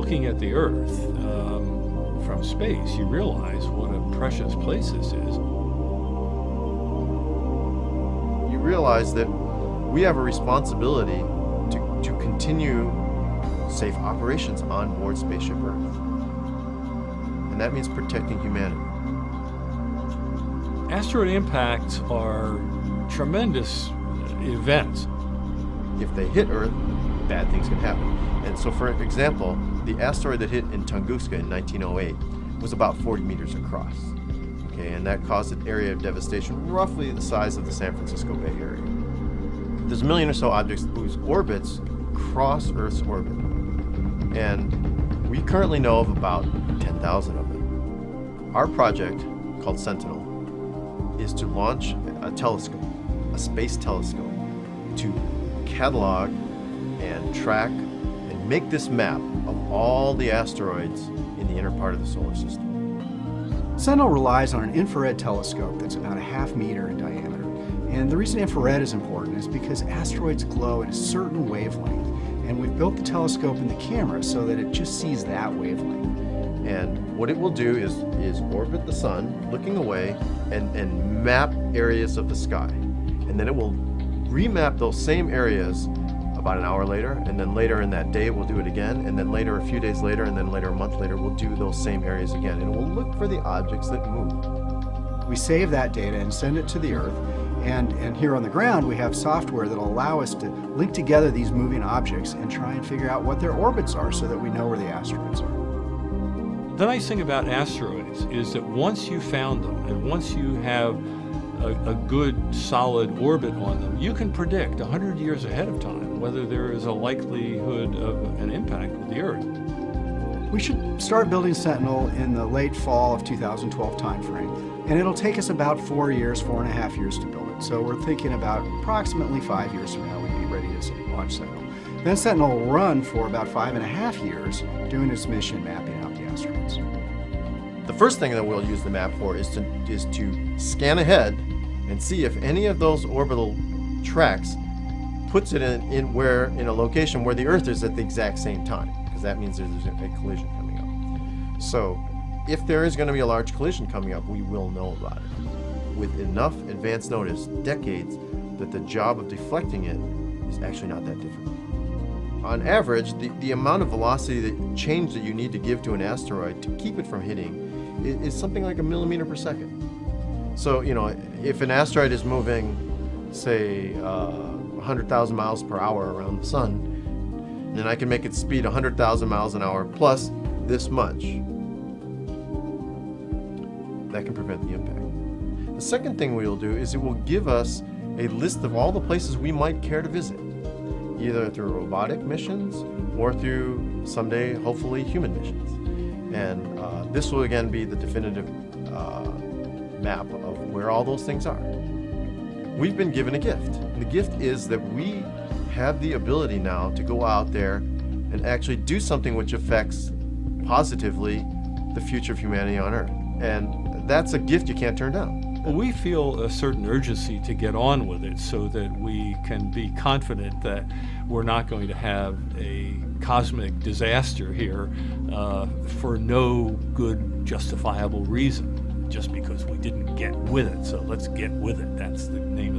looking at the Earth from space, you realize what a precious place this is. You realize that we have a responsibility to continue safe operations on board Spaceship Earth. And that means protecting humanity. Asteroid impacts are tremendous events. If they hit Earth, bad things can happen. And so, for example, the asteroid that hit in Tunguska in 1908 was about 40 meters across. Okay, and that caused an area of devastation roughly the size of the San Francisco Bay Area. There's a million or so objects whose orbits cross Earth's orbit. And we currently know of about 10,000 of them. Our project, called Sentinel, is to launch a telescope, a space telescope, to catalog and track and make this map of all the asteroids in the inner part of the solar system. Sentinel relies on an infrared telescope that's about a half meter in diameter. And the reason infrared is important is because asteroids glow at a certain wavelength. And we've built the telescope and the camera so that it just sees that wavelength. And what it will do is orbit the sun, looking away, and map areas of the sky. And then it will remap those same areas about an hour later, and then later in that day it will do it again, and then later a few days later, and then later a month later we'll do those same areas again. And we'll look for the objects that move. We save that data and send it to the Earth. And here on the ground, we have software that will allow us to link together these moving objects and try and figure out what their orbits are so that we know where the asteroids are. The nice thing about asteroids is that once you found them and once you have a good solid orbit on them, you can predict 100 years ahead of time whether there is a likelihood of an impact with the Earth. We should start building Sentinel in the late fall of 2012 timeframe, and it'll take us about 4 years, 4.5 years to build it. So we're thinking about approximately 5 years from now we'd be ready to launch Sentinel. Then Sentinel will run for about 5.5 years doing its mission mapping out the asteroids. The first thing that we'll use the map for is to scan ahead and see if any of those orbital tracks puts it in a location where the Earth is at the exact same time, because that means there's a collision coming up. So if there is going to be a large collision coming up, we will know about it with enough advance notice, decades, that the job of deflecting it is actually not that difficult. On average, the amount of velocity change that you need to give to an asteroid to keep it from hitting is something like 1 millimeter per second. So, if an asteroid is moving, say, 100,000 miles per hour around the sun, then I can make its speed 100,000 miles an hour plus this much. That can prevent the impact. The second thing we will do is it will give us a list of all the places we might care to visit, either through robotic missions or through someday, hopefully, human missions. And this will again be the definitive map of where all those things are. We've been given a gift. And the gift is that we have the ability now to go out there and actually do something which affects positively the future of humanity on Earth. And that's a gift you can't turn down. Well, we feel a certain urgency to get on with it so that we can be confident that we're not going to have a cosmic disaster here for no good justifiable reason, just because we didn't get with it. So let's get with it. That's the name